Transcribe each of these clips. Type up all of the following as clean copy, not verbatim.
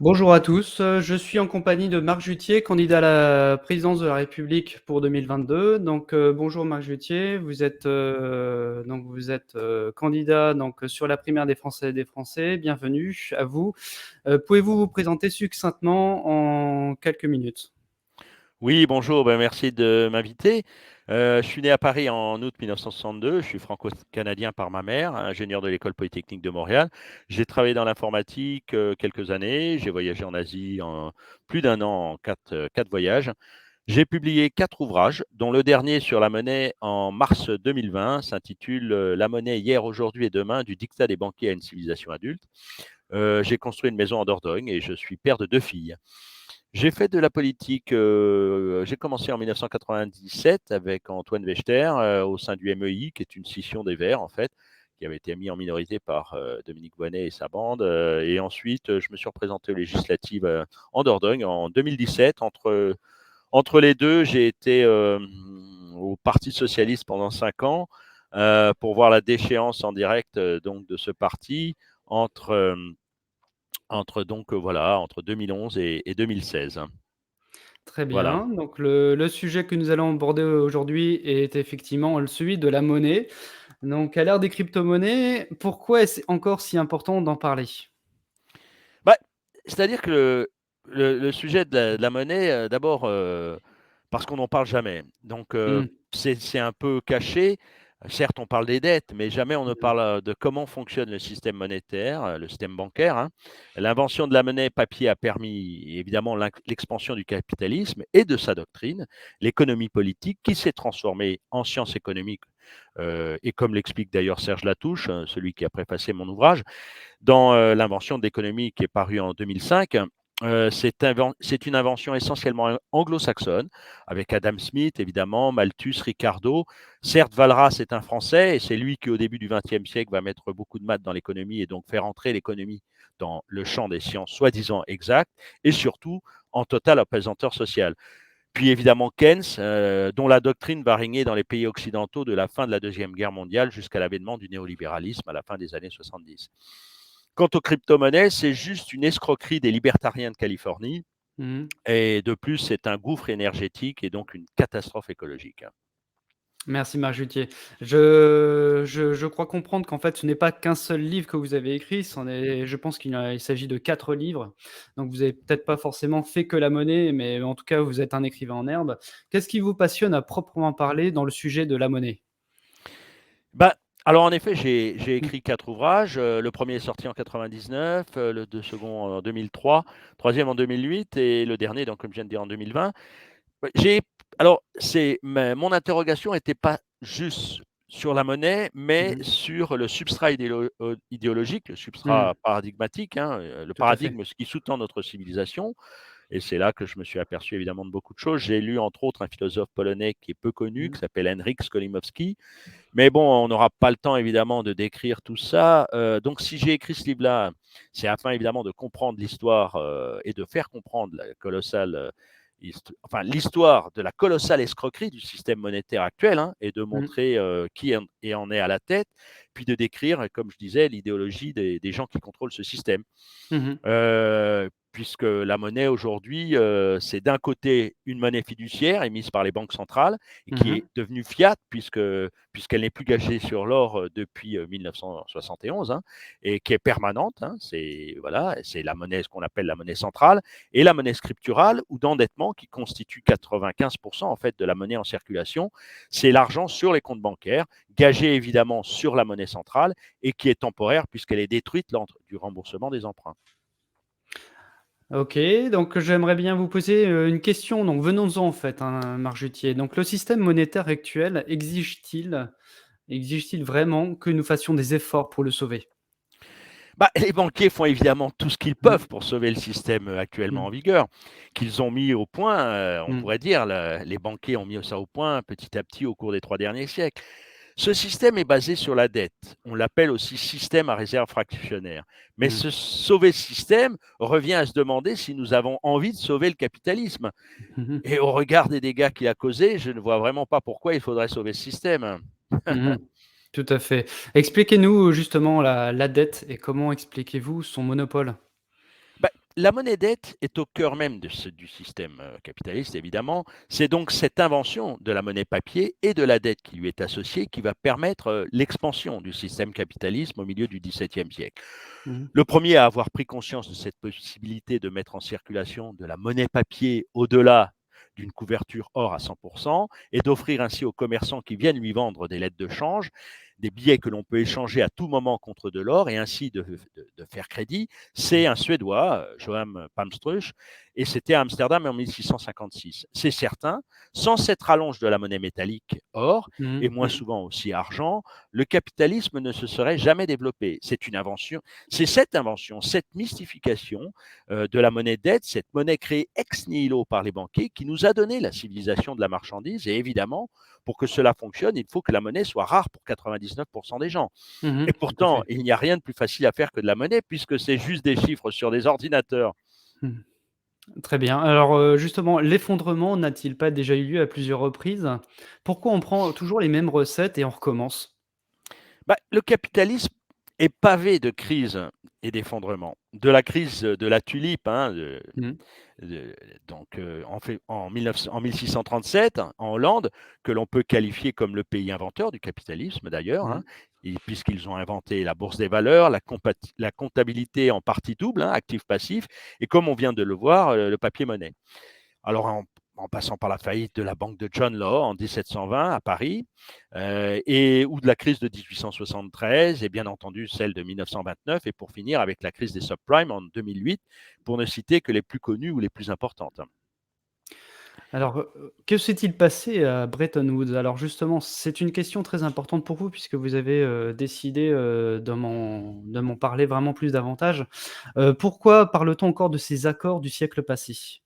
Bonjour à tous, je suis en compagnie de Marc Juttier, candidat à la présidence de la République pour 2022. Bonjour Marc Juttier, vous êtes candidat sur la primaire des Français et des Français. Bienvenue à vous. Pouvez-vous vous présenter succinctement en quelques minutes? Oui, bonjour, merci de m'inviter. Je suis né à Paris en août 1962, je suis franco-canadien par ma mère, ingénieur de l'École polytechnique de Montréal. J'ai travaillé dans l'informatique quelques années, j'ai voyagé en Asie en plus d'un an en quatre voyages. J'ai publié 4 ouvrages, dont le dernier sur la monnaie en mars 2020 s'intitule La monnaie hier, aujourd'hui et demain, du dictat des banquiers à une civilisation adulte. J'ai construit une maison en Dordogne et je suis père de 2 filles. J'ai fait de la politique, j'ai commencé en 1997 avec Antoine Wechter au sein du MEI, qui est une scission des Verts en fait, qui avait été mis en minorité par Dominique Voynet et sa bande. Et ensuite, je me suis représenté aux législatives en Dordogne en 2017. Entre les deux, j'ai été au Parti socialiste pendant 5 ans pour voir la déchéance en direct donc de ce parti entre, euh, entre 2011 et 2016. Très Voilà. bien, donc le sujet que nous allons aborder aujourd'hui est effectivement celui de la monnaie. Donc à l'ère des crypto-monnaies, pourquoi est-ce encore si important d'en parler? Bah, c'est-à-dire que le sujet de la monnaie, d'abord, parce qu'on n'en parle jamais. Donc, Mmh, c'est un peu caché. Certes, on parle des dettes, mais jamais on ne mmh, parle de comment fonctionne le système monétaire, le système bancaire, hein. L'invention de la monnaie papier a permis évidemment l'expansion du capitalisme et de sa doctrine, l'économie politique qui s'est transformée en science économique. Et comme l'explique d'ailleurs Serge Latouche, celui qui a préfacé mon ouvrage, dans l'invention de l'économie qui est parue en 2005. C'est une invention essentiellement anglo-saxonne, avec Adam Smith, évidemment, Malthus, Ricardo. Certes, Walras est un Français, et c'est lui qui, au début du XXe siècle, va mettre beaucoup de maths dans l'économie et donc faire entrer l'économie dans le champ des sciences soi-disant exactes, et surtout en total apesanteur sociale. Puis évidemment Keynes, dont la doctrine va régner dans les pays occidentaux de la fin de la Deuxième Guerre mondiale jusqu'à l'avènement du néolibéralisme à la fin des années 70. Quant aux crypto-monnaies, c'est juste une escroquerie des libertariens de Californie. mmh. Et de plus, c'est un gouffre énergétique et donc une catastrophe écologique. Merci Marc Juttier. Je crois comprendre qu'en fait, ce n'est pas qu'un seul livre que vous avez écrit, je pense il s'agit de 4 livres. Donc vous avez peut-être pas forcément fait que la monnaie, mais en tout cas, vous êtes un écrivain en herbe. Qu'est-ce qui vous passionne à proprement parler dans le sujet de la monnaie? Bah, alors en effet, j'ai Mmh, écrit 4 ouvrages. Le premier est sorti en 99, le second en 2003, troisième en 2008 et le dernier, donc comme je viens de dire, en 2020. Ouais, alors, mon interrogation n'était pas juste sur la monnaie, mais mmh, sur le substrat idéologique, le mmh, substrat paradigmatique, hein, le tout à fait. paradigme, ce qui sous-tend notre civilisation. Et c'est là que je me suis aperçu évidemment de beaucoup de choses. J'ai lu entre autres un philosophe polonais qui est peu connu, Mmh, qui s'appelle Henryk Skolimowski. Mais bon, on n'aura pas le temps évidemment de décrire tout ça. Donc si j'ai écrit ce livre-là, c'est afin évidemment de comprendre l'histoire et de faire comprendre la colossale l'histoire de la colossale escroquerie du système monétaire actuel, hein, et de mmh, montrer qui en est à la tête, puis de décrire, comme je disais, l'idéologie des gens qui contrôlent ce système. mmh. Puisque la monnaie aujourd'hui, c'est d'un côté une monnaie fiduciaire émise par les banques centrales et qui Mmh. est devenue fiat puisqu'elle n'est plus gagée sur l'or depuis 1971, hein, et qui est permanente, hein. C'est voilà, c'est la monnaie, ce qu'on appelle la monnaie centrale, et la monnaie scripturale ou d'endettement qui constitue 95% en fait de la monnaie en circulation. C'est l'argent sur les comptes bancaires, gagé évidemment sur la monnaie centrale et qui est temporaire puisqu'elle est détruite lors du remboursement des emprunts. OK, donc j'aimerais bien vous poser, une question, donc venons-en en fait, hein, Marc Juttier. Donc le système monétaire actuel exige-t-il vraiment que nous fassions des efforts pour le sauver? Bah, les banquiers font évidemment tout ce qu'ils Mmh, peuvent pour sauver le système actuellement mmh, en vigueur, qu'ils ont mis au point, on mmh, pourrait dire, les banquiers ont mis ça au point petit à petit au cours des 3 derniers siècles. Ce système est basé sur la dette. On l'appelle aussi système à réserve fractionnaire. Mais mmh, sauver ce système revient à se demander si nous avons envie de sauver le capitalisme. mmh Et au regard des dégâts qu'il a causés, je ne vois vraiment pas pourquoi il faudrait sauver ce système. mmh. Tout à fait. Expliquez-nous justement la dette et comment expliquez-vous son monopole? Bah, la monnaie dette est au cœur même du système capitaliste, évidemment. C'est donc cette invention de la monnaie papier et de la dette qui lui est associée qui va permettre l'expansion du système capitalisme au milieu du XVIIe siècle. Mmh. Le premier à avoir pris conscience de cette possibilité de mettre en circulation de la monnaie papier au-delà d'une couverture or à 100% et d'offrir ainsi aux commerçants qui viennent lui vendre des lettres de change, des billets que l'on peut échanger à tout moment contre de l'or et ainsi de faire crédit, c'est un Suédois, Johan Palmstruch, et c'était à Amsterdam en 1656. C'est certain, sans cette rallonge de la monnaie métallique or, Mmh et mh. moins Mmh. souvent aussi argent, le capitalisme ne se serait jamais développé. C'est une invention, c'est cette invention, cette mystification de la monnaie dette, cette monnaie créée ex nihilo par les banquiers qui nous a donné la civilisation de la marchandise. Et évidemment, pour que cela fonctionne, il faut que la monnaie soit rare pour 99% des gens. Mmh. Et Tout à pourtant, fait. il n'y a rien de plus facile à faire que de la monnaie puisque c'est juste des chiffres sur des ordinateurs. Mmh. Très bien. Alors, justement, l'effondrement n'a-t-il pas déjà eu lieu à plusieurs reprises? Pourquoi on prend toujours les mêmes recettes et on recommence? Bah, le capitalisme est pavé de crises et d'effondrements. De la crise de la tulipe, hein, Mmh. donc en 1637, en Hollande, que l'on peut qualifier comme le pays inventeur du capitalisme d'ailleurs, Mmh. hein, puisqu'ils ont inventé la bourse des valeurs, la comptabilité en partie double, hein, actif-passif, et comme on vient de le voir, le papier-monnaie. Alors, en passant par la faillite de la banque de John Law en 1720 à Paris, ou de la crise de 1873, et bien entendu celle de 1929, et pour finir avec la crise des subprimes en 2008, pour ne citer que les plus connues ou les plus importantes. Alors, que s'est-il passé à Bretton Woods? Alors justement, c'est une question très importante pour vous puisque vous avez, décidé, de m'en parler vraiment plus davantage. Pourquoi parle-t-on encore de ces accords du siècle passé?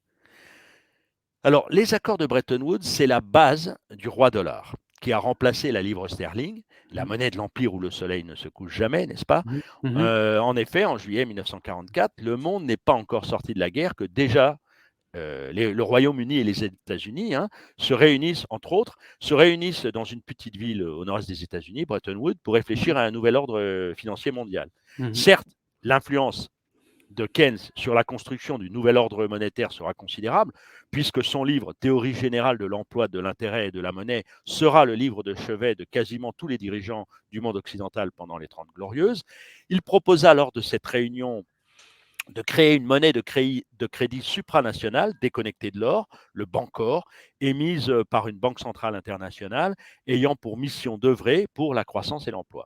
Alors, les accords de Bretton Woods, c'est la base du roi dollar, qui a remplacé la livre sterling, la Mmh. monnaie de l'Empire où le soleil ne se couche jamais, n'est-ce pas? Mmh. Mmh. En effet, en juillet 1944, le monde n'est pas encore sorti de la guerre que déjà le Royaume-Uni et les États-Unis, hein, se réunissent, entre autres, se réunissent dans une petite ville au nord-est des États-Unis, Bretton Woods, pour Mmh. réfléchir à un nouvel ordre financier mondial. Mmh. Certes, l'influence de Keynes sur la construction du nouvel ordre monétaire sera considérable, puisque son livre Théorie générale de l'emploi, de l'intérêt et de la monnaie sera le livre de chevet de quasiment tous les dirigeants du monde occidental pendant les Trente Glorieuses. Il proposa lors de cette réunion de créer une monnaie de crédit supranationale déconnectée de l'or, le Bancor, émise par une banque centrale internationale ayant pour mission d'œuvrer pour la croissance et l'emploi.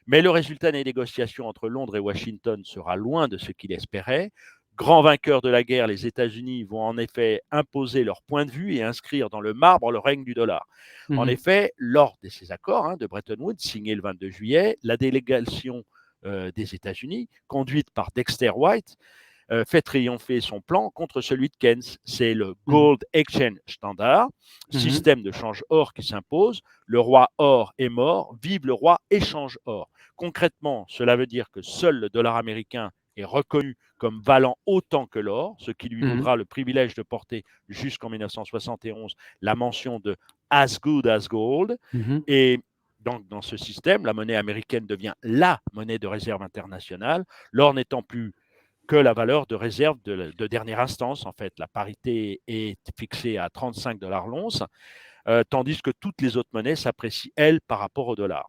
Mais le résultat des négociations entre Londres et Washington sera loin de ce qu'il espérait. Grands vainqueurs de la guerre, les États-Unis vont en effet imposer leur point de vue et inscrire dans le marbre le règne du dollar. En Mmh. effet, lors de ces accords de Bretton Woods, signés le 22 juillet, la délégation des États-Unis, conduite par Dexter White, fait triompher son plan contre celui de Keynes. C'est le Mmh. Gold Exchange Standard, Mmh. système de change or qui s'impose. Le roi or est mort, vive le roi échange or. Concrètement, cela veut dire que seul le dollar américain est reconnu comme valant autant que l'or, ce qui lui Mmh. vaudra le privilège de porter jusqu'en 1971 la mention de as good as gold. Mmh. Et donc, dans ce système, la monnaie américaine devient la monnaie de réserve internationale, l'or n'étant plus que la valeur de réserve de dernière instance. En fait, la parité est fixée à 35 $ l'once, tandis que toutes les autres monnaies s'apprécient, elles, par rapport au dollar.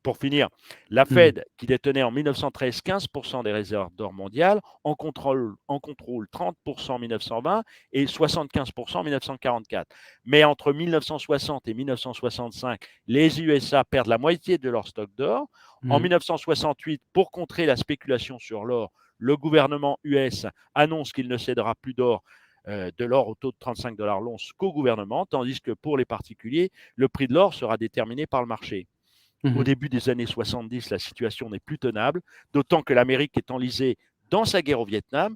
Pour finir, la Mmh. Fed, qui détenait en 1913 15% des réserves d'or mondiales, en contrôle 30% en 1920 et 75% en 1944. Mais entre 1960 et 1965, les USA perdent la moitié de leur stock d'or. En Mmh. 1968, pour contrer la spéculation sur l'or, le gouvernement US annonce qu'il ne cédera plus de l'or au taux de 35 $ l'once qu'au gouvernement, tandis que pour les particuliers, le prix de l'or sera déterminé par le marché. Au Mmh. début des années 70, la situation n'est plus tenable, d'autant que l'Amérique est enlisée dans sa guerre au Vietnam.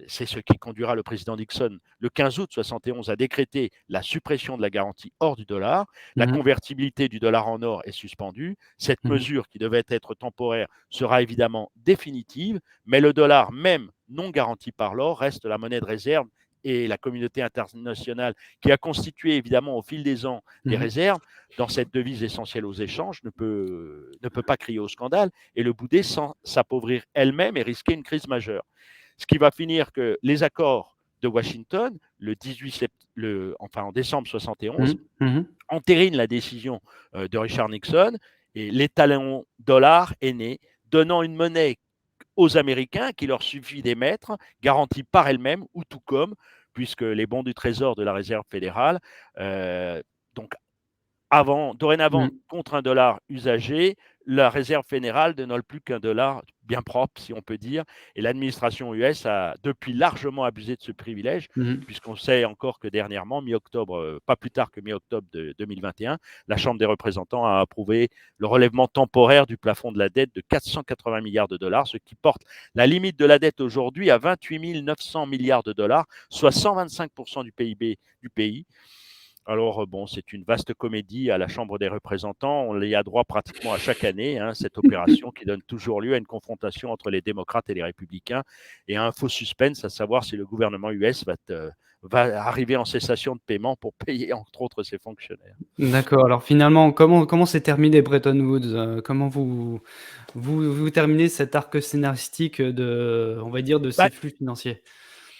C'est ce qui conduira le président Nixon le 15 août 71 à décréter la suppression de la garantie hors du dollar. La Mmh. convertibilité du dollar en or est suspendue. Cette Mmh. mesure, qui devait être temporaire, sera évidemment définitive, mais le dollar, même non garanti par l'or, reste la monnaie de réserve et la communauté internationale qui a constitué évidemment au fil des ans des Mmh. réserves dans cette devise essentielle aux échanges ne peut pas crier au scandale et le bouder sans s'appauvrir elle-même et risquer une crise majeure. Ce qui va finir que les accords de Washington, en décembre 71, Mmh. Mmh. entérine la décision de Richard Nixon et l'étalon dollar est né, donnant une monnaie aux Américains qu'il leur suffit d'émettre, garantie par elle-même ou tout comme, puisque les bons du Trésor de la Réserve fédérale, donc dorénavant, Mmh. contre un dollar usagé, la réserve fédérale ne donne plus qu'un dollar bien propre, si on peut dire. Et l'administration US a depuis largement abusé de ce privilège, Mmh. puisqu'on sait encore que dernièrement, mi-octobre, pas plus tard que mi-octobre de 2021, la Chambre des représentants a approuvé le relèvement temporaire du plafond de la dette de 480 milliards de dollars, ce qui porte la limite de la dette aujourd'hui à 28 900 milliards de dollars, soit 125% du PIB du pays. Alors, bon, c'est une vaste comédie à la Chambre des représentants. On y a droit pratiquement à chaque année, hein, cette opération qui donne toujours lieu à une confrontation entre les démocrates et les républicains et à un faux suspense, à savoir si le gouvernement US va arriver en cessation de paiement pour payer, entre autres, ses fonctionnaires. D'accord, alors finalement, comment s'est terminé Bretton Woods? Comment vous terminez cet arc scénaristique on va dire, de Bah, ces flux financiers?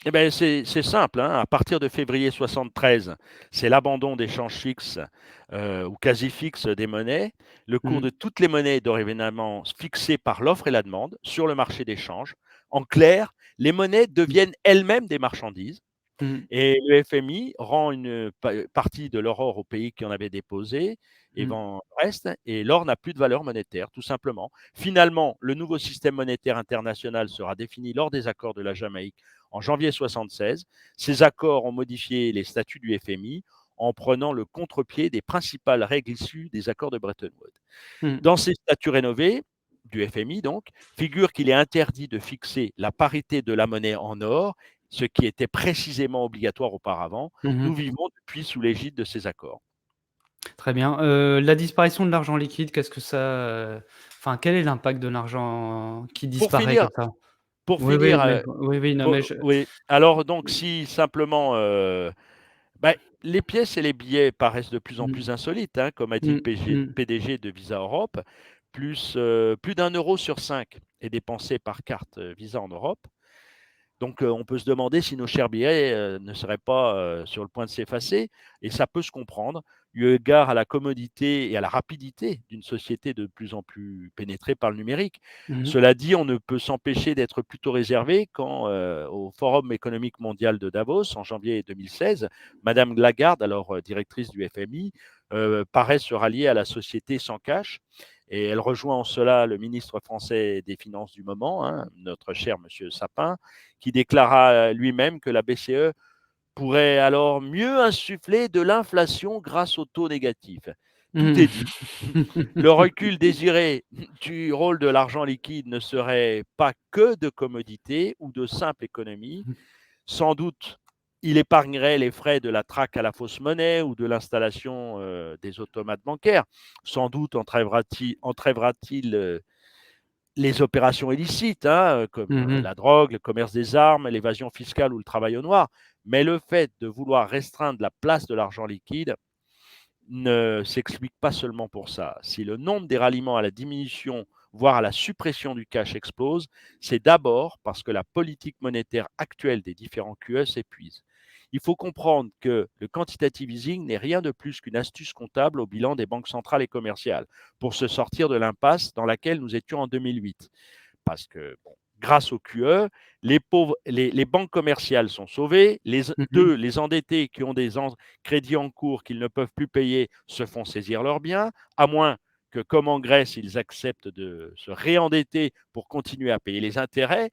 eh ben, c'est simple, hein. À partir de février 73, c'est l'abandon des changes fixes ou quasi fixes des monnaies. Le cours de Mmh. toutes les monnaies est dorénavant fixé par l'offre et la demande sur le marché des changes. En clair, les monnaies Mmh. deviennent elles-mêmes des marchandises. Mmh. Et le FMI rend une partie de leur or aux pays qui en avaient déposé et Mmh. vend le reste, et l'or n'a plus de valeur monétaire, tout simplement. Finalement, le nouveau système monétaire international sera défini lors des accords de la Jamaïque en janvier 76. Ces accords ont modifié les statuts du FMI en prenant le contre-pied des principales règles issues des accords de Bretton Woods. Mmh. Dans ces statuts rénovés, du FMI donc, figure qu'il est interdit de fixer la parité de la monnaie en or, ce qui était précisément obligatoire auparavant. Mmh. Nous vivons depuis sous l'égide de ces accords. Très bien. La disparition de l'argent liquide, qu'est-ce que ça, enfin, quel est l'impact de l'argent qui Pour disparaît finir, comme ça? pour Oui, oui, finir, mais oui, oui, non, mais oui, alors donc si simplement, bah, les pièces et les billets paraissent de plus en mmh, plus insolites, hein, comme a dit le mmh, mmh, PDG de Visa Europe, plus d'1 € sur 5 est dépensé par carte Visa en Europe. Donc, on peut se demander si nos chers billets ne seraient pas sur le point de s'effacer, et ça peut se comprendre, eu égard à la commodité et à la rapidité d'une société de plus en plus pénétrée par le numérique. mmh, Cela dit, on ne peut s'empêcher d'être plutôt réservé quand, au Forum économique mondial de Davos, en janvier 2016, Madame Lagarde, alors directrice du FMI, paraît se rallier à la société sans cash. Et elle rejoint en cela le ministre français des Finances du moment, hein, notre cher Monsieur Sapin, qui déclara lui-même que la BCE pourrait alors mieux insuffler de l'inflation grâce au taux négatif. Tout est mmh. dit. Le recul désiré du rôle de l'argent liquide ne serait pas que de commodité ou de simple économie. Sans doute, il épargnerait les frais de la traque à la fausse monnaie ou de l'installation des automates bancaires. Sans doute entraînera-t-il les opérations illicites, hein, comme Mmh mh. la drogue, le commerce des armes, l'évasion fiscale ou le travail au noir. Mais le fait de vouloir restreindre la place de l'argent liquide ne s'explique pas seulement pour ça. Si le nombre des ralliements à la diminution, voire à la suppression du cash explose, c'est d'abord parce que la politique monétaire actuelle des différents QE s'épuise. Il faut comprendre que le quantitative easing n'est rien de plus qu'une astuce comptable au bilan des banques centrales et commerciales pour se sortir de l'impasse dans laquelle nous étions en 2008. Parce que, bon, grâce au QE, les banques commerciales sont sauvées, Mmh. les endettés qui ont des crédits en cours qu'ils ne peuvent plus payer se font saisir leurs biens, à moins que, comme en Grèce, ils acceptent de se réendetter pour continuer à payer les intérêts.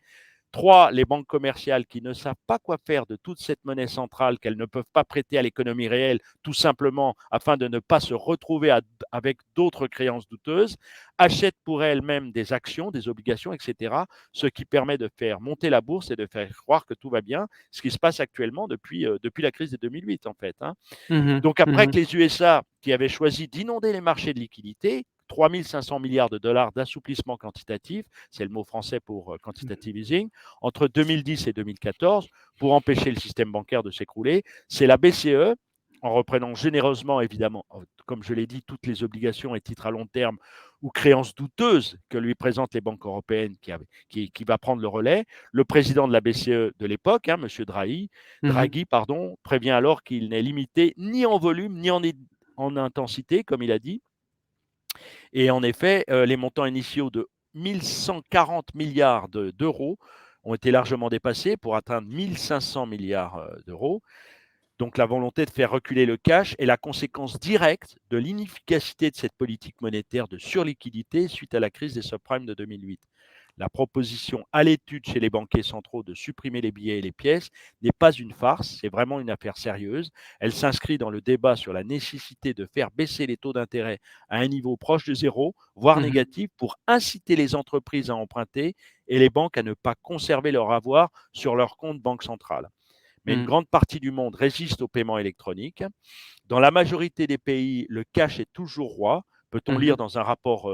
3, les banques commerciales qui ne savent pas quoi faire de toute cette monnaie centrale qu'elles ne peuvent pas prêter à l'économie réelle, tout simplement afin de ne pas se retrouver avec d'autres créances douteuses, achètent pour elles-mêmes des actions, des obligations, etc., ce qui permet de faire monter la bourse et de faire croire que tout va bien, ce qui se passe actuellement depuis la crise de 2008, en fait, hein. Mmh mh. Donc après Mmh. que les USA, qui avaient choisi d'inonder les marchés de liquidités, 3 500 milliards de dollars d'assouplissement quantitatif, c'est le mot français pour quantitative easing, entre 2010 et 2014, pour empêcher le système bancaire de s'écrouler, c'est la BCE, en reprenant généreusement, évidemment, comme je l'ai dit, toutes les obligations et titres à long terme ou créances douteuses que lui présentent les banques européennes qui va prendre le relais. Le président de la BCE de l'époque, M. Mmh. Draghi, pardon, prévient alors qu'il n'est limité ni en volume ni en intensité, comme il a dit. Et en effet, les montants initiaux de 1140 milliards d'euros ont été largement dépassés pour atteindre 1500 milliards d'euros. Donc la volonté de faire reculer le cash est la conséquence directe de l'inefficacité de cette politique monétaire de surliquidité suite à la crise des subprimes de 2008. La proposition à l'étude chez les banquiers centraux de supprimer les billets et les pièces n'est pas une farce, c'est vraiment une affaire sérieuse. Elle s'inscrit dans le débat sur la nécessité de faire baisser les taux d'intérêt à un niveau proche de zéro, voire Mmh. négatif, pour inciter les entreprises à emprunter et les banques à ne pas conserver leur avoir sur leur compte banque centrale. Mais une Mmh. grande partie du monde résiste au paiement électronique. Dans la majorité des pays, le cash est toujours roi, peut-on lire Mmh. dans un rapport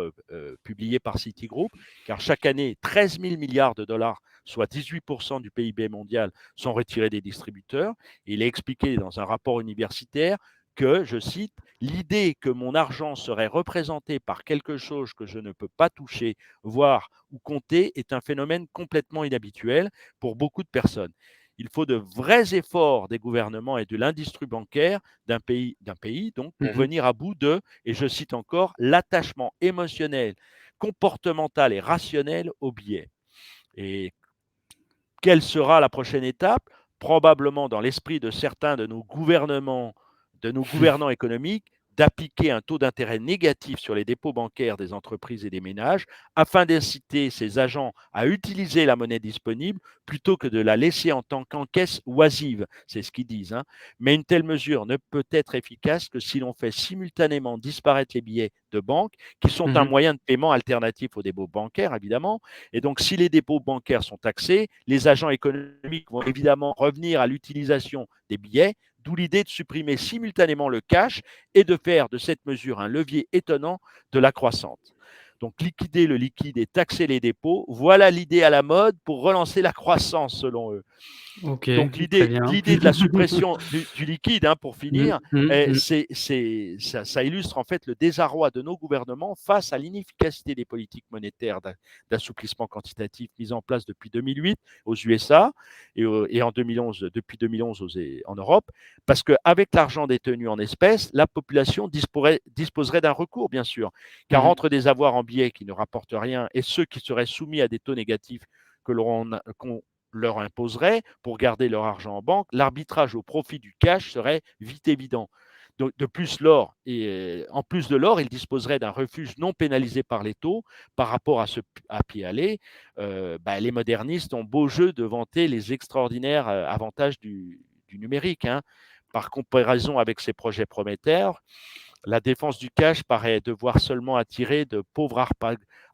publié par Citigroup, car chaque année, 13 000 milliards de dollars, soit 18% du PIB mondial, sont retirés des distributeurs. Il est expliqué dans un rapport universitaire que, je cite, l'idée que mon argent serait représenté par quelque chose que je ne peux pas toucher, voir ou compter est un phénomène complètement inhabituel pour beaucoup de personnes. Il faut de vrais efforts des gouvernements et de l'industrie bancaire d'un pays donc, pour Mmh. venir à bout de, et je cite encore, l'attachement émotionnel, comportemental et rationnel au biais. Et quelle sera la prochaine étape? Probablement dans l'esprit de certains de nos gouvernants économiques, d'appliquer un taux d'intérêt négatif sur les dépôts bancaires des entreprises et des ménages afin d'inciter ces agents à utiliser la monnaie disponible plutôt que de la laisser en tant qu'encaisse oisive. C'est ce qu'ils disent, hein. Mais une telle mesure ne peut être efficace que si l'on fait simultanément disparaître les billets de banque, qui sont un Mmh. moyen de paiement alternatif aux dépôts bancaires, évidemment, et donc, si les dépôts bancaires sont taxés, les agents économiques vont évidemment revenir à l'utilisation des billets, d'où l'idée de supprimer simultanément le cash et de faire de cette mesure un levier étonnant de la croissance. Donc, liquider le liquide et taxer les dépôts, voilà l'idée à la mode pour relancer la croissance, selon eux. OK, Donc très l'idée, bien. l'idée de la suppression du liquide, hein, pour Mmh. finir, Mmh. Mmh. ça illustre en fait le désarroi de nos gouvernements face à l'inefficacité des politiques monétaires d'assouplissement quantitatif mises en place depuis 2008 aux USA et en 2011, depuis 2011 en Europe, parce qu'avec l'argent détenu en espèces, la population disposerait d'un recours, bien sûr, car Mmh. entre des avoirs en billets qui ne rapportent rien et ceux qui seraient soumis à des taux négatifs qu'on leur imposerait pour garder leur argent en banque, l'arbitrage au profit du cash serait vite évident. Donc, de plus, en plus de l'or, ils disposeraient d'un refuge non pénalisé par les taux par rapport à pied aller. Les modernistes ont beau jeu de vanter les extraordinaires avantages du numérique, hein. Par comparaison avec ces projets prometteurs, la défense du cash paraît devoir seulement attirer de pauvres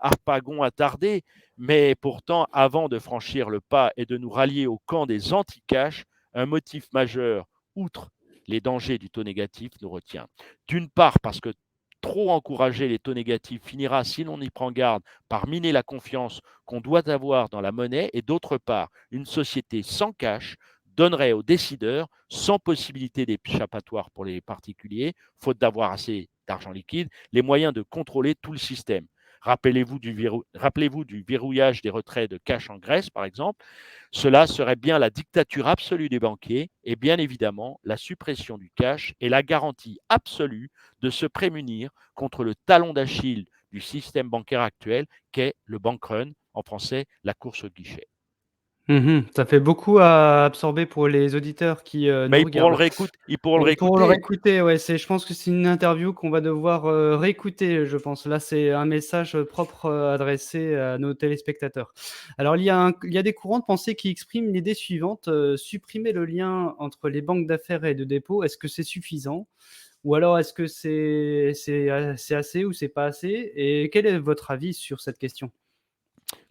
harpagons attardés, mais pourtant, avant de franchir le pas et de nous rallier au camp des anti-cash, un motif majeur, outre les dangers du taux négatif, nous retient. D'une part, parce que trop encourager les taux négatifs finira, si l'on y prend garde, par miner la confiance qu'on doit avoir dans la monnaie, et d'autre part, une société sans cash donnerait aux décideurs, sans possibilité d'échappatoire pour les particuliers, faute d'avoir assez d'argent liquide, les moyens de contrôler tout le système. Rappelez-vous du verrouillage des retraits de cash en Grèce, par exemple. Cela serait bien la dictature absolue des banquiers et bien évidemment la suppression du cash est la garantie absolue de se prémunir contre le talon d'Achille du système bancaire actuel qu'est le bank run, en français la course au guichet. Mmh. Ça fait beaucoup à absorber pour les auditeurs qui, Mais nous regardent. ils pourront le Pour le réécouter. réécouter, ouais, je pense que c'est une interview qu'on va devoir, réécouter, je pense. Là, c'est un message, propre, adressé à nos téléspectateurs. Alors il y a des courants de pensée qui expriment l'idée suivante, supprimer le lien entre les banques d'affaires et de dépôt, est-ce que c'est suffisant? Ou alors est-ce que c'est assez ou c'est pas assez? Et quel est votre avis sur cette question?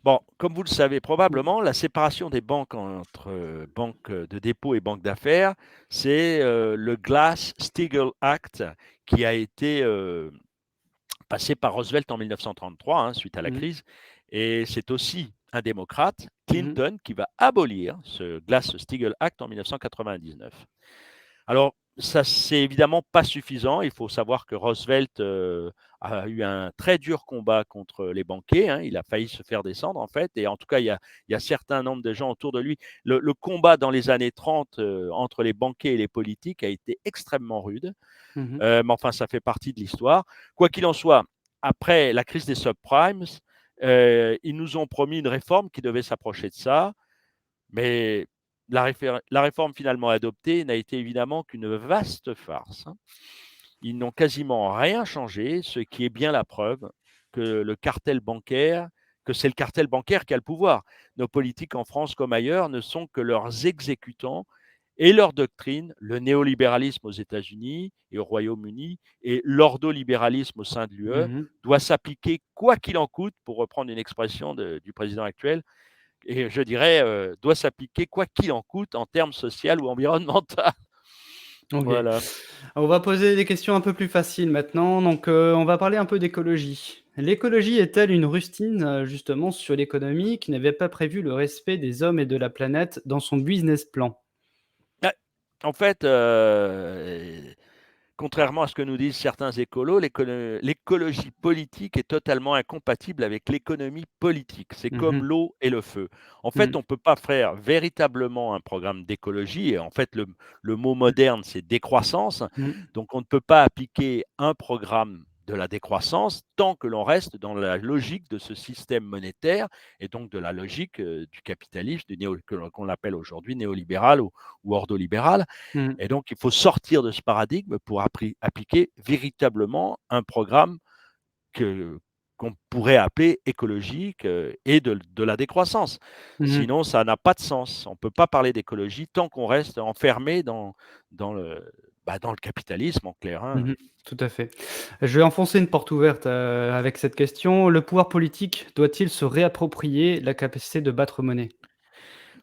Bon, comme vous le savez probablement, la séparation des banques entre banques de dépôt et banques d'affaires, c'est le Glass-Steagall Act qui a été passé par Roosevelt en 1933, hein, suite à la Mmh. crise. Et c'est aussi un démocrate, Mmh mh. Clinton, qui va abolir ce Glass-Steagall Act en 1999. Alors, ça, c'est évidemment pas suffisant. Il faut savoir que Roosevelt a eu un très dur combat contre les banquiers, hein. Il a failli se faire descendre, en fait. Et en tout cas, il y a certain nombre de gens autour de lui. Le combat dans les années 30 entre les banquiers et les politiques a été extrêmement rude. Mmh. Mais enfin, ça fait partie de l'histoire. Quoi qu'il en soit, après la crise des subprimes, ils nous ont promis une réforme qui devait s'approcher de ça. Mais la réforme finalement adoptée n'a été évidemment qu'une vaste farce, hein. Ils n'ont quasiment rien changé, ce qui est bien la preuve que que c'est le cartel bancaire qui a le pouvoir. Nos politiques en France comme ailleurs ne sont que leurs exécutants et leur doctrine, le néolibéralisme aux États-Unis et au Royaume-Uni et l'ordolibéralisme au sein de l'UE, Mmh. doit s'appliquer quoi qu'il en coûte, pour reprendre une expression du président actuel, et je dirais, doit s'appliquer quoi qu'il en coûte en termes social ou environnemental. OK. Voilà. On va poser des questions un peu plus faciles maintenant, donc on va parler un peu d'écologie. L'écologie est-elle une rustine, justement sur l'économie qui n'avait pas prévu le respect des hommes et de la planète dans son business plan? Bah, en fait, contrairement à ce que nous disent certains écolos, l'écologie politique est totalement incompatible avec l'économie politique. C'est Mmh comme mh. l'eau et le feu. En fait, Mmh. on ne peut pas faire véritablement un programme d'écologie. Et en fait, le mot moderne, c'est décroissance. Mmh. Donc, on ne peut pas appliquer un programme de la décroissance tant que l'on reste dans la logique de ce système monétaire et donc de la logique du capitalisme, qu'on appelle aujourd'hui néolibéral ou ordolibéral. Mmh. Et donc, il faut sortir de ce paradigme pour appliquer véritablement un programme que qu'on pourrait appeler écologique et de la décroissance. Mmh mh. Sinon, ça n'a pas de sens. On ne peut pas parler d'écologie tant qu'on reste enfermé dans dans le capitalisme, en clair, hein. Mmh. Tout à fait. Je vais enfoncer une porte ouverte, avec cette question. Le pouvoir politique doit-il se réapproprier la capacité de battre monnaie?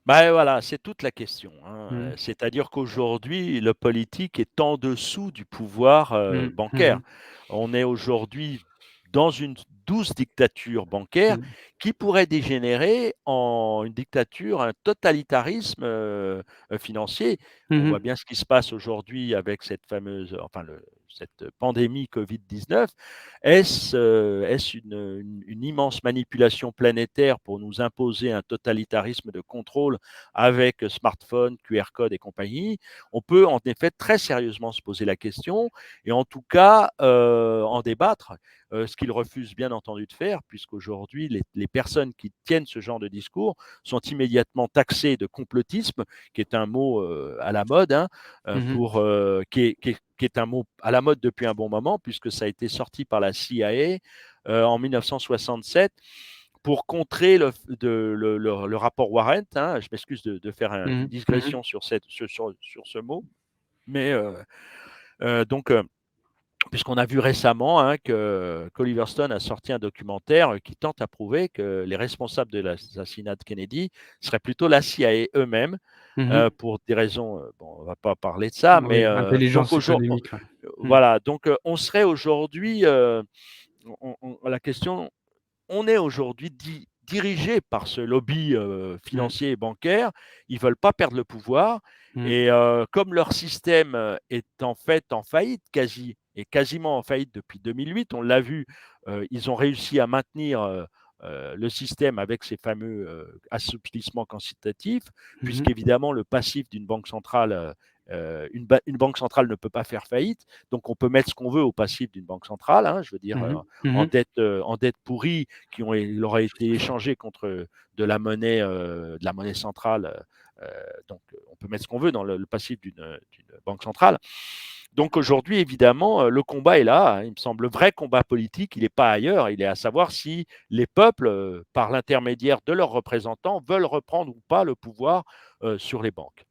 Bah, voilà, c'est toute la question, hein, Mmh. c'est-à-dire qu'aujourd'hui, le politique est en dessous du pouvoir, Mmh. Mmh bancaire. mh. On est aujourd'hui dans une douce dictature bancaire Mmh. qui pourrait dégénérer en une dictature, un totalitarisme, financier. On Mmh voit mh. bien ce qui se passe aujourd'hui avec cette fameuse enfin cette pandémie Covid-19. Est-ce une immense manipulation planétaire pour nous imposer un totalitarisme de contrôle avec smartphone, QR code et compagnie? On peut en effet très sérieusement se poser la question et en tout cas en débattre, ce qu'ils refusent bien entendu de faire, puisqu'aujourd'hui les personnes qui tiennent ce genre de discours sont immédiatement taxées de complotisme, qui est un mot à la mode, hein, Mmh. qui est un mot à la mode depuis un bon moment, puisque ça a été sorti par la CIA en 1967 pour contrer le rapport Warren, hein. Je m'excuse de faire une Mmh. Mmh mh. digression sur ce mot, mais donc, puisqu'on a vu récemment hein, qu'Oliver Stone a sorti un documentaire qui tente à prouver que les responsables de l'assassinat de Kennedy seraient plutôt la CIA eux-mêmes, Mmh mh. pour des raisons, bon, on ne va pas parler de ça, mais Oui, intelligence économique, ouais. Mmh. voilà, donc on serait aujourd'hui, la question, on est aujourd'hui dirigé par ce lobby Mmh. financier et bancaire. Ils ne veulent pas perdre le pouvoir. Mmh. Et comme leur système est en fait en faillite, quasiment en faillite depuis 2008, on l'a vu, ils ont réussi à maintenir le système avec ces fameux assouplissements quantitatifs, Mmh mh. puisqu'évidemment le passif d'une banque centrale, une banque centrale ne peut pas faire faillite, donc on peut mettre ce qu'on veut au passif d'une banque centrale, hein, je veux dire Mmh mh. Mmh mh. en dette pourrie il aurait été échangé contre de la monnaie centrale. Donc, on peut mettre ce qu'on veut dans le passif d'une banque centrale. Donc aujourd'hui, évidemment, le combat est là, hein. Il me semble, le vrai combat politique, il n'est pas ailleurs, il est à savoir si les peuples, par l'intermédiaire de leurs représentants, veulent reprendre ou pas le pouvoir sur les banques.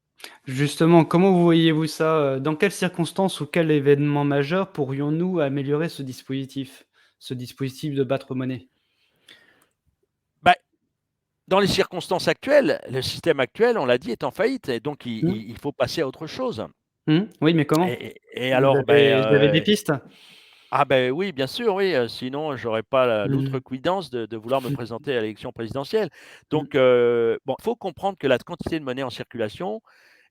Justement, comment vous voyez-vous ça, dans quelles circonstances ou quel événement majeur pourrions-nous améliorer ce dispositif? Ce dispositif de battre monnaie? Bah, dans les circonstances actuelles, le système actuel, on l'a dit, est en faillite et donc Mmh. il faut passer à autre chose. Mmh. Oui, mais comment? Et alors, ben, Vous avez des pistes? ah ben oui, bien sûr, oui, sinon j'aurais pas Mmh. l'outrecuidance de vouloir me présenter à l'élection présidentielle. Mmh. Donc, bon, il faut comprendre que la quantité de monnaie en circulation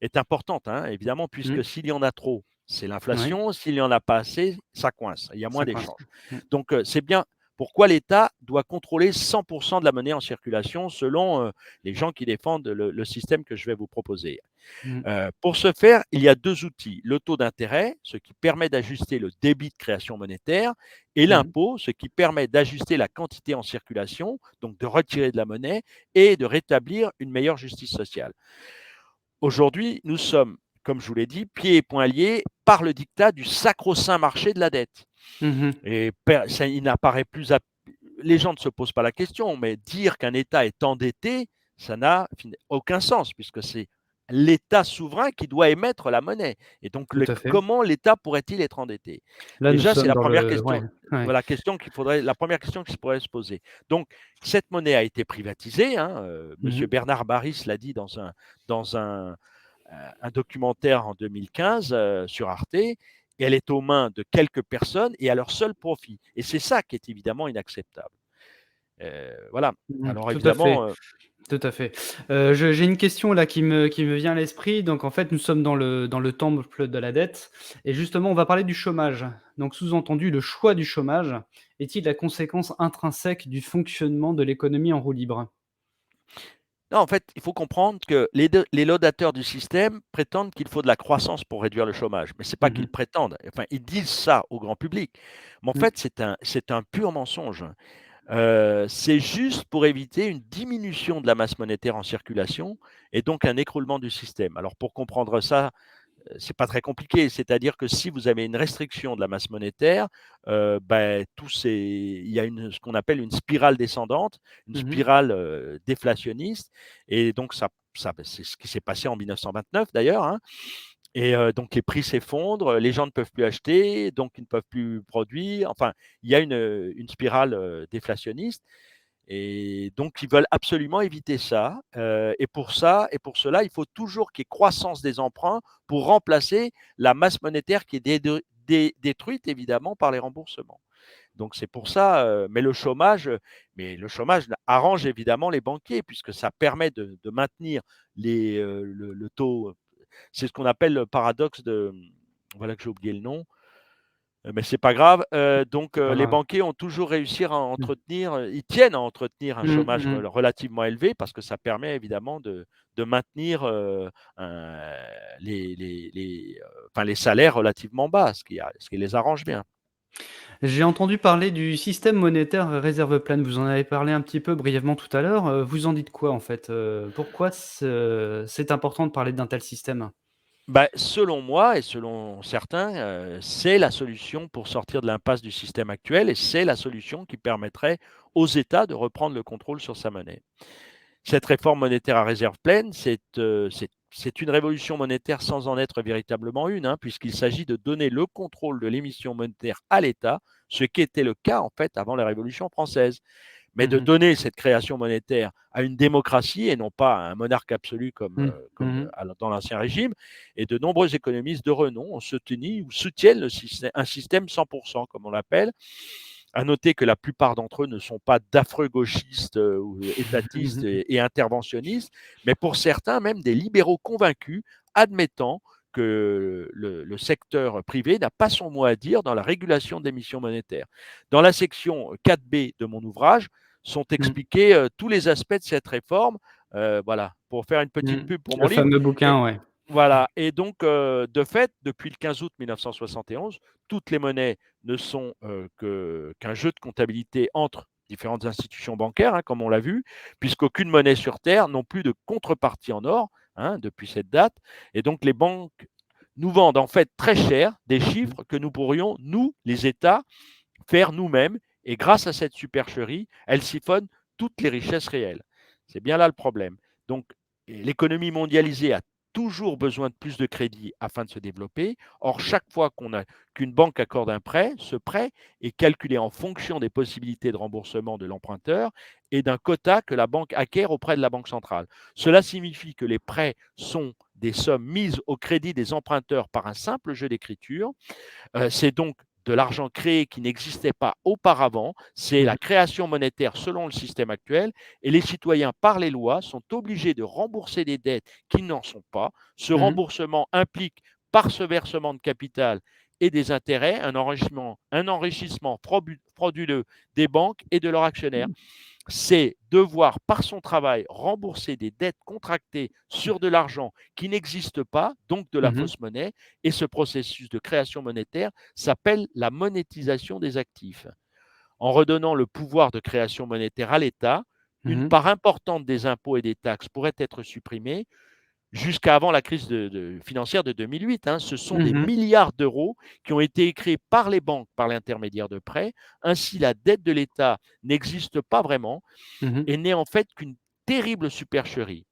est importante, hein, évidemment, Mmh. puisque s'il y en a trop, c'est Oui, l'inflation. S'il n'y en a pas assez, ça coince. Il y a moins ça coince. d'échanges. Mmh. Donc, c'est bien pourquoi l'État doit contrôler 100% de la monnaie en circulation selon les gens qui défendent le système que je vais vous proposer. Mmh. Pour ce faire, il y a deux outils. Le taux d'intérêt, ce qui permet d'ajuster le débit de création monétaire, et Mmh. l'impôt, ce qui permet d'ajuster la quantité en circulation, donc de retirer de la monnaie et de rétablir une meilleure justice sociale. Aujourd'hui, nous sommes, comme je vous l'ai dit, pieds et poings liés par le diktat du sacro-saint marché de la dette. Mmh. Et ça, il n'apparaît plus. Les gens ne se posent pas la question, mais dire qu'un État est endetté, ça n'a aucun sens, puisque c'est l'État souverain qui doit émettre la monnaie. Et donc, Tout à fait. comment l'État pourrait-il être endetté? Là, nous Déjà, c'est sommes la dans première le ouais, question. ouais. Voilà, la première question qui se pourrait se poser. Donc, cette monnaie a été privatisée. Hein, Mmh. Monsieur Bernard Baris l'a dit dans un documentaire en 2015 sur Arte, et elle est aux mains de quelques personnes et à leur seul profit. Et c'est ça qui est évidemment inacceptable. Voilà. Mmh. Alors Tout à fait. évidemment, Tout à fait. Je j'ai une question là qui me vient à l'esprit. Donc en fait, nous sommes dans le temple de la dette et justement, on va parler du chômage. Donc sous-entendu, le choix du chômage est-il la conséquence intrinsèque du fonctionnement de l'économie en roue libre? non, en fait, il faut comprendre que les laudateurs du système prétendent qu'il faut de la croissance pour réduire le chômage. Mais ce n'est pas Mmh qu'ils mh. prétendent. Enfin, ils disent ça au grand public. Mais en Mmh. fait, c'est un pur mensonge. C'est juste pour éviter une diminution de la masse monétaire en circulation et donc un écroulement du système. Alors pour comprendre ça, c'est pas très compliqué. C'est-à-dire que si vous avez une restriction de la masse monétaire, il y a ce qu'on appelle une spirale descendante, une Mmh. spirale déflationniste. Et donc, c'est ce qui s'est passé en 1929 d'ailleurs. Hein. Et donc, les prix s'effondrent, les gens ne peuvent plus acheter, donc ils ne peuvent plus produire. Enfin, il y a une spirale déflationniste. Et donc, ils veulent absolument éviter ça. Et pour cela, il faut toujours qu'il y ait croissance des emprunts pour remplacer la masse monétaire qui est détruite, évidemment, par les remboursements. Donc, c'est pour ça. Mais le chômage arrange évidemment les banquiers, puisque ça permet de maintenir le taux. C'est ce qu'on appelle le paradoxe de. Voilà que j'ai oublié le nom, mais c'est pas grave. Donc, C'est pas les grave. banquiers ont toujours réussi à Mmh. entretenir, ils tiennent à entretenir un Mmh chômage mh. relativement élevé parce que ça permet évidemment de maintenir enfin, les salaires relativement bas, ce qui les arrange bien. J'ai entendu parler du système monétaire réserve pleine. Vous en avez parlé un petit peu brièvement tout à l'heure. Vous en dites quoi en fait? Pourquoi c'est important de parler d'un tel système? Bah, selon moi et selon certains, c'est la solution pour sortir de l'impasse du système actuel et c'est la solution qui permettrait aux États de reprendre le contrôle sur sa monnaie. Cette réforme monétaire à réserve pleine, c'est une révolution monétaire sans en être véritablement une, hein, puisqu'il s'agit de donner le contrôle de l'émission monétaire à l'État, ce qui était le cas en fait avant la Révolution française. Mais de Mmh mh. donner cette création monétaire à une démocratie et non pas à un monarque absolu Mmh. Mmh. dans l'Ancien Régime. Et de nombreux économistes de renom ont soutenu ou soutiennent un système 100%, comme on l'appelle. À noter que la plupart d'entre eux ne sont pas d'affreux gauchistes ou étatistes et interventionnistes, mais pour certains, même des libéraux convaincus, admettant que le secteur privé n'a pas son mot à dire dans la régulation des émissions monétaires. Dans la section 4B de mon ouvrage sont Mmh. expliqués tous les aspects de cette réforme. Voilà, pour faire une petite Mmh. pub pour mon Le livre. fameux Et, bouquin, ouais. voilà. Et donc, de fait, depuis le 15 août 1971, toutes les monnaies ne sont qu'un jeu de comptabilité entre différentes institutions bancaires, hein, comme on l'a vu, puisqu'aucune monnaie sur Terre n'ont plus de contrepartie en or, hein, depuis cette date. Et donc, les banques nous vendent en fait très cher des Mmh. chiffres que nous pourrions, nous, les États, faire nous-mêmes. Et grâce à cette supercherie, elles siphonnent toutes les richesses réelles. C'est bien là le problème. Donc, l'économie mondialisée a toujours besoin de plus de crédit afin de se développer. Or, chaque fois qu'une banque accorde un prêt, ce prêt est calculé en fonction des possibilités de remboursement de l'emprunteur et d'un quota que la banque acquiert auprès de la Banque centrale. Cela signifie que les prêts sont des sommes mises au crédit des emprunteurs par un simple jeu d'écriture. C'est donc de l'argent créé qui n'existait pas auparavant, c'est Mmh. la création monétaire selon le système actuel, et les citoyens, par les lois, sont obligés de rembourser des dettes qui n'en sont pas. Ce Mmh. remboursement implique par ce versement de capital et des intérêts, un enrichissement frauduleux des banques et de leurs actionnaires. C'est devoir, par son travail, rembourser des dettes contractées sur de l'argent qui n'existe pas, donc de la Mmh mh. fausse monnaie. Et ce processus de création monétaire s'appelle la monétisation des actifs. En redonnant le pouvoir de création monétaire à l'État, une Mmh. part importante des impôts et des taxes pourrait être supprimée. Jusqu'à avant la crise financière de 2008, hein. Ce sont des Mmh. milliards d'euros qui ont été écrits par les banques par l'intermédiaire de prêts. Ainsi, la dette de l'État n'existe pas vraiment Mmh. et n'est en fait qu'une terrible supercherie.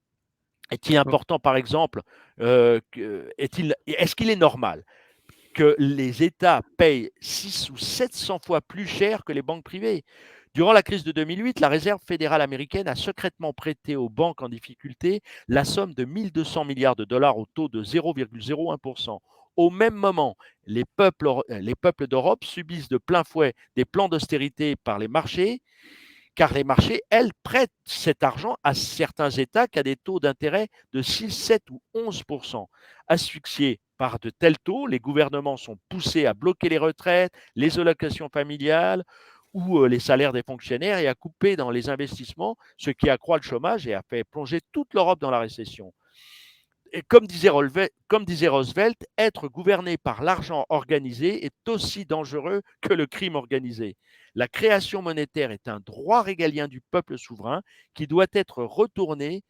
Est-il Oh. important, par exemple, est-ce qu'il est normal que les États payent 600 ou 700 fois plus cher que les banques privées? Durant la crise de 2008, la Réserve fédérale américaine a secrètement prêté aux banques en difficulté la somme de 1200 milliards de dollars au taux de 0,01%. Au même moment, les peuples d'Europe subissent de plein fouet des plans d'austérité par les marchés, car les marchés, elles, prêtent cet argent à certains États qui ont des taux d'intérêt de 6, 7 ou 11%. Asphyxiés par de tels taux, les gouvernements sont poussés à bloquer les retraites, les allocations familiales ou les salaires des fonctionnaires et à couper dans les investissements, ce qui accroît le chômage et a fait plonger toute l'Europe dans la récession. Et comme disait Roosevelt, être gouverné par l'argent organisé est aussi dangereux que le crime organisé. La création monétaire est un droit régalien du peuple souverain qui doit être retourné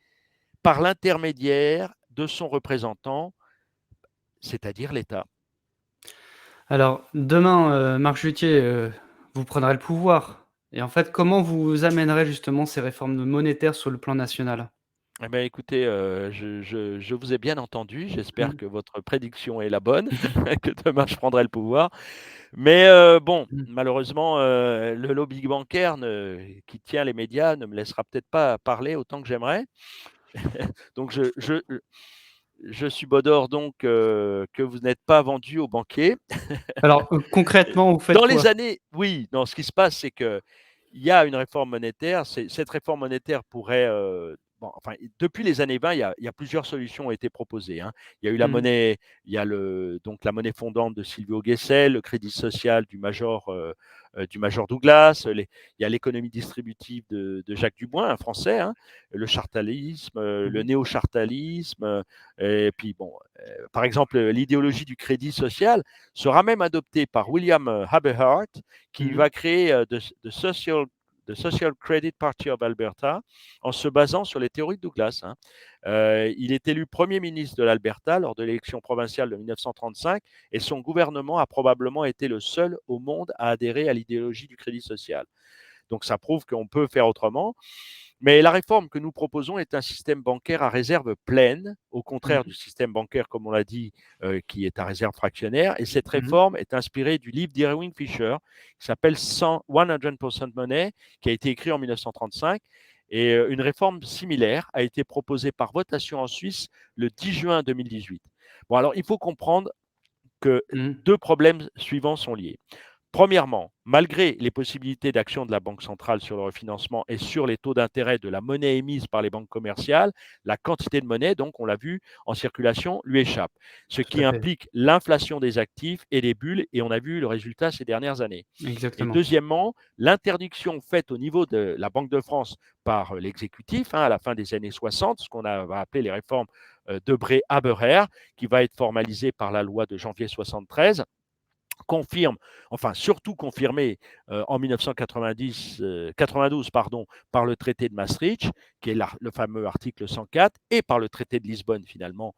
par l'intermédiaire de son représentant, c'est-à-dire l'État. Alors demain, Marc Jutier, vous prendrez le pouvoir et en fait, comment vous amènerez justement ces réformes monétaires sur le plan national? Eh bien, écoutez, je vous ai bien entendu. J'espère Mmh. que votre prédiction est la bonne, que demain je prendrai le pouvoir. Mais bon, Mmh. malheureusement, le lobby bancaire qui tient les médias ne me laissera peut-être pas parler autant que j'aimerais. Donc je subodore donc que vous n'êtes pas vendu aux banquiers. Alors, concrètement, vous faites Dans les quoi? années oui, non, ce qui se passe, c'est qu'il y a une réforme monétaire. Cette réforme monétaire pourrait, bon, enfin, depuis les années 20, il y a plusieurs solutions ont été proposées, hein. Il y a eu la Mmh. monnaie, il y a donc la monnaie fondante de Silvio Gesell, le crédit social du major Douglas, il y a l'économie distributive de Jacques Dubois, un Français, hein, le chartalisme, le Mmh. néo-chartalisme, et puis bon, par exemple, l'idéologie du crédit social sera même adopté par William Haberhart, qui Mmh. va créer The Social Credit Party of Alberta en se basant sur les théories de Douglas, hein. Il est élu Premier ministre de l'Alberta lors de l'élection provinciale de 1935 et son gouvernement a probablement été le seul au monde à adhérer à l'idéologie du crédit social. Donc ça prouve qu'on peut faire autrement. Mais la réforme que nous proposons est un système bancaire à réserve pleine, au contraire Mmh. du système bancaire, comme on l'a dit, qui est à réserve fractionnaire. Et cette Mmh. réforme est inspirée du livre d'Irving Fisher, qui s'appelle 100% Money, qui a été écrit en 1935. Et une réforme similaire a été proposée par votation en Suisse le 10 juin 2018. Bon, alors il faut comprendre que Mmh. deux problèmes suivants sont liés. Premièrement, malgré les possibilités d'action de la Banque centrale sur le refinancement et sur les taux d'intérêt de la monnaie émise par les banques commerciales, la quantité de monnaie, donc on l'a vu, en circulation lui échappe, ce Tout qui à fait. implique l'inflation des actifs et des bulles, et on a vu le résultat ces dernières années. Et Exactement. deuxièmement, l'interdiction faite au niveau de la Banque de France par l'exécutif, hein, à la fin des années 60, ce qu'on va appeler les réformes Debré-Haberer, qui va être formalisée par la loi de janvier 73, confirme, enfin surtout confirmé en 1992 pardon, par le traité de Maastricht, qui est le fameux article 104, et par le traité de Lisbonne finalement,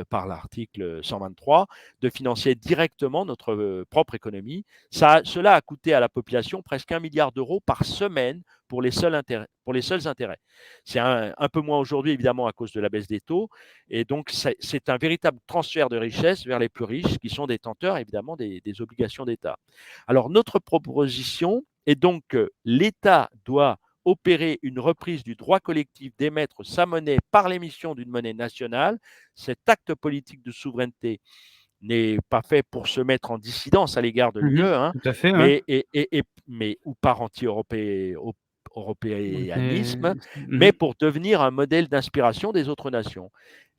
par l'article 123, de financer directement notre propre économie. Cela a coûté à la population presque 1 milliard d'euros par semaine pour les seuls intérêts. C'est un peu moins aujourd'hui évidemment à cause de la baisse des taux, et donc, c'est un véritable transfert de richesse vers les plus riches qui sont détenteurs, évidemment, des obligations d'État. Alors, notre proposition est donc que l'État doit opérer une reprise du droit collectif d'émettre sa monnaie par l'émission d'une monnaie nationale. Cet acte politique de souveraineté n'est pas fait pour se mettre en dissidence à l'égard de l'UE, Mmh. hein, Tout à fait, ouais. ou par Et anti-européanisme, mais mmh. pour devenir un modèle d'inspiration des autres nations.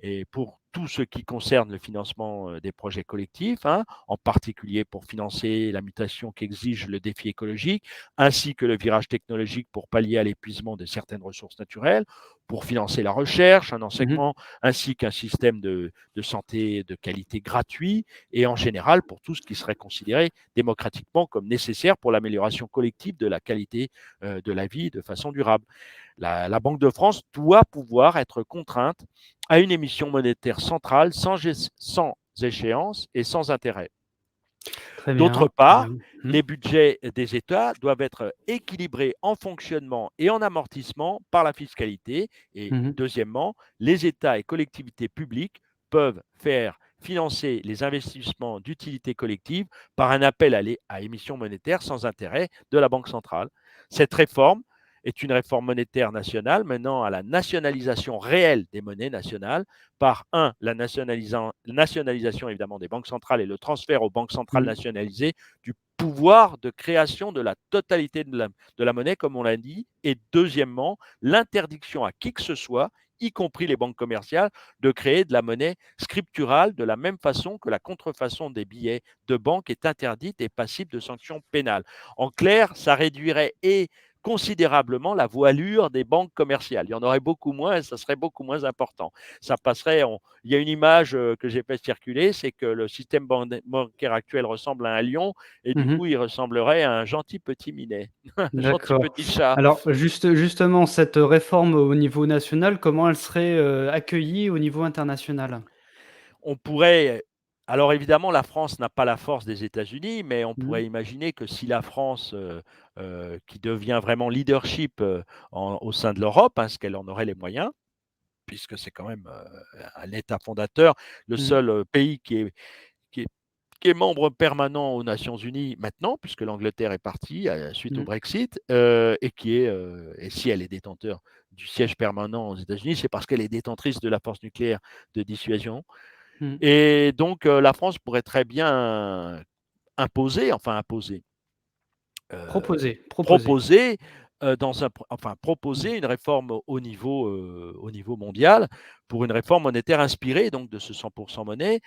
et pour tout ce qui concerne le financement des projets collectifs, hein, en particulier pour financer la mutation qu'exige le défi écologique, ainsi que le virage technologique pour pallier à l'épuisement de certaines ressources naturelles, pour financer la recherche, un Mmh. enseignement, ainsi qu'un système de santé de qualité gratuit, et en général pour tout ce qui serait considéré démocratiquement comme nécessaire pour l'amélioration collective de la qualité de la vie de façon durable. La Banque de France doit pouvoir être contrainte à une émission monétaire centrale sans échéance et sans intérêt. Très D'autre bien, très bien. part, Mmh. les budgets des États doivent être équilibrés en fonctionnement et en amortissement par la fiscalité. Et Mmh. deuxièmement, les États et collectivités publiques peuvent faire financer les investissements d'utilité collective par un appel à émission monétaire sans intérêt de la Banque centrale. Cette réforme est une réforme monétaire nationale menant à la nationalisation réelle des monnaies nationales par la nationalisation évidemment des banques centrales et le transfert aux banques centrales Mmh. nationalisées du pouvoir de création de la totalité de la monnaie, comme on l'a dit, et deuxièmement, l'interdiction à qui que ce soit, y compris les banques commerciales, de créer de la monnaie scripturale de la même façon que la contrefaçon des billets de banque est interdite et passible de sanctions pénales. En clair, ça réduirait considérablement la voilure des banques commerciales. Il y en aurait beaucoup moins et ça serait beaucoup moins important. Ça passerait. Il y a une image que j'ai fait circuler, c'est que le système bancaire actuel ressemble à un lion et du Mmh. coup, il ressemblerait à un gentil petit minet, un gentil D'accord. petit chat. Alors justement, cette réforme au niveau national, comment elle serait, accueillie au niveau international? On pourrait. Alors évidemment, la France n'a pas la force des États-Unis, mais on Mmh. pourrait imaginer que si la France, qui devient vraiment leadership au sein de l'Europe, hein, ce qu'elle en aurait les moyens, puisque c'est quand même un État fondateur, le Mmh. seul pays qui est, qui est membre permanent aux Nations Unies maintenant, puisque l'Angleterre est partie suite au Mmh. Brexit, et si elle est détenteur du siège permanent aux États-Unis, c'est parce qu'elle est détentrice de la force nucléaire de dissuasion. Mmh. Et donc, la France pourrait très bien imposer, Proposer, proposer. proposer, proposer une réforme au niveau mondial pour une réforme monétaire inspirée donc de ce 100% monnaie,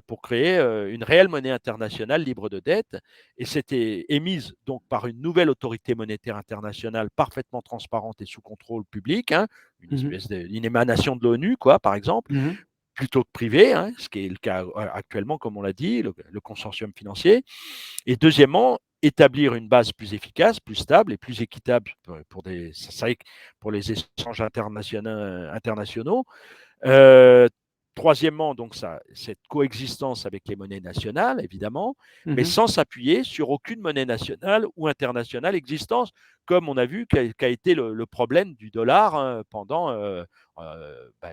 pour créer une réelle monnaie internationale libre de dette. Et c'était émise donc par une nouvelle autorité monétaire internationale parfaitement transparente et sous contrôle public, hein, Mmh mh. une émanation de l'ONU, quoi, par exemple, Mmh. plutôt que privé, hein, ce qui est le cas actuellement, comme on l'a dit, le consortium financier. Et deuxièmement, établir une base plus efficace, plus stable et plus équitable pour les échanges internationaux. Euh, Troisièmement, donc cette coexistence avec les monnaies nationales, évidemment, mais Mmh. sans s'appuyer sur aucune monnaie nationale ou internationale existante, comme on a vu qu'a été le problème du dollar, hein, pendant, bah,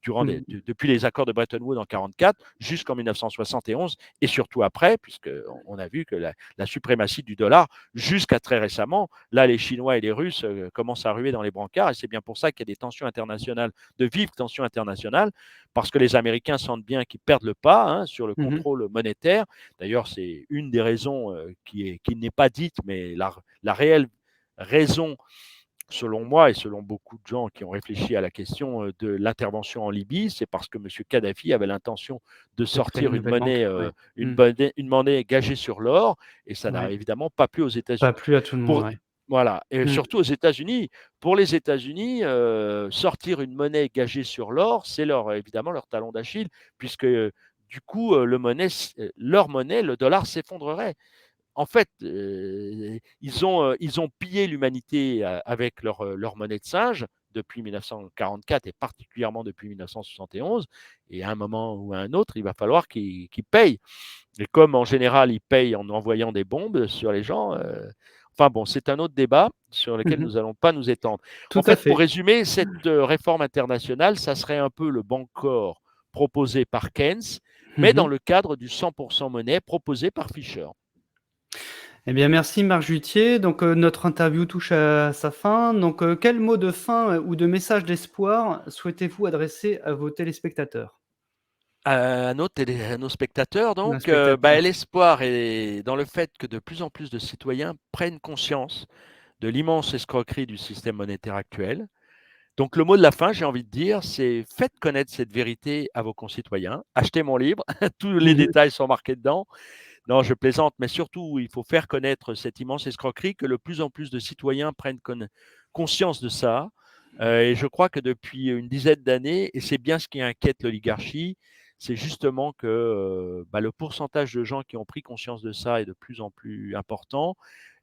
Mmh. depuis les accords de Bretton Woods en 1944 jusqu'en 1971, et surtout après, puisqu'on a vu que la suprématie du dollar, jusqu'à très récemment, là, les Chinois et les Russes commencent à ruer dans les brancards, et c'est bien pour ça qu'il y a des tensions internationales, de vives tensions internationales, parce que les Américains sentent bien qu'ils perdent le pas, hein, sur le Mmh. contrôle monétaire. D'ailleurs, c'est une des raisons qui n'est pas dite, mais la réelle raison, selon moi et selon beaucoup de gens qui ont réfléchi à la question de l'intervention en Libye, c'est parce que M. Kadhafi avait l'intention de De créer une sortir nouvelle banque, ouais. Mmh. une monnaie gagée sur l'or, et ça n'a Ouais. évidemment pas plu aux Pas États-Unis. plu à tout le monde, Pour, ouais. voilà, et Mmh. surtout aux États-Unis. Pour les États-Unis, sortir une monnaie gagée sur l'or, c'est évidemment leur talon d'Achille, puisque du coup, leur monnaie, le dollar, s'effondrerait. En fait, ils ont pillé l'humanité avec leur monnaie de singe depuis 1944 et particulièrement depuis 1971. Et à un moment ou à un autre, il va falloir qu'ils payent. Et comme en général, ils payent en envoyant des bombes sur les gens, enfin bon, c'est un autre débat sur lequel Mmh. nous n'allons pas nous étendre. En Tout à fait, pour fait. résumer, cette réforme internationale, ça serait un peu le Bancor proposé par Keynes, mais dans Mmh. le cadre du 100% monnaie proposé par Fischer. Eh bien, merci Marc Jutier. Donc, notre interview touche à sa fin. Donc, quel mot de fin, ou de message d'espoir souhaitez-vous adresser à vos téléspectateurs? À nos spectateurs, Nos donc, spectateurs. l'espoir est dans le fait que de plus en plus de citoyens prennent conscience de l'immense escroquerie du système monétaire actuel, Donc le mot de la fin, j'ai envie de dire, c'est faites connaître cette vérité à vos concitoyens. Achetez mon livre, tous les Mmh. détails sont marqués dedans. Non, je plaisante, mais surtout, il faut faire connaître cette immense escroquerie, que de plus en plus de citoyens prennent conscience de ça. Et je crois que depuis une dizaine d'années, et c'est bien ce qui inquiète l'oligarchie, c'est justement que le pourcentage de gens qui ont pris conscience de ça est de plus en plus important.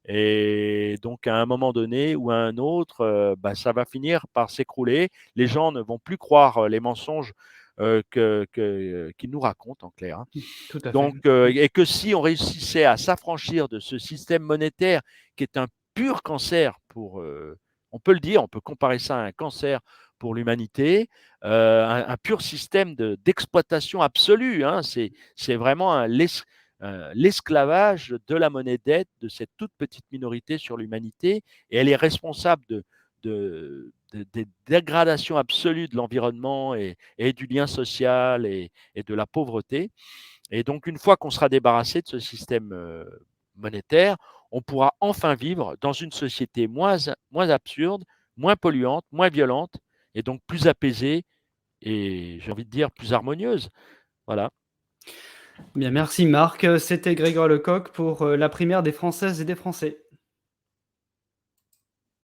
Et donc, à un moment donné ou à un autre, ça va finir par s'écrouler. Les gens ne vont plus croire les mensonges qu'ils nous racontent, en clair, hein. Tout à fait. Donc, et que si on réussissait à s'affranchir de ce système monétaire qui est un pur cancer pour, on peut le dire, on peut comparer ça à un cancer pour l'humanité, un pur système d'exploitation absolue, hein. C'est vraiment l'esclavage de la monnaie dette de cette toute petite minorité sur l'humanité, et elle est responsable des dégradations absolues de l'environnement et du lien social et de la pauvreté. Et donc, une fois qu'on sera débarrassé de ce système monétaire, on pourra enfin vivre dans une société moins absurde, moins polluante, moins violente, et donc plus apaisée et, j'ai envie de dire, plus harmonieuse. Voilà. Bien, merci Marc, c'était Grégoire Lecoq pour, la primaire des Françaises et des Français.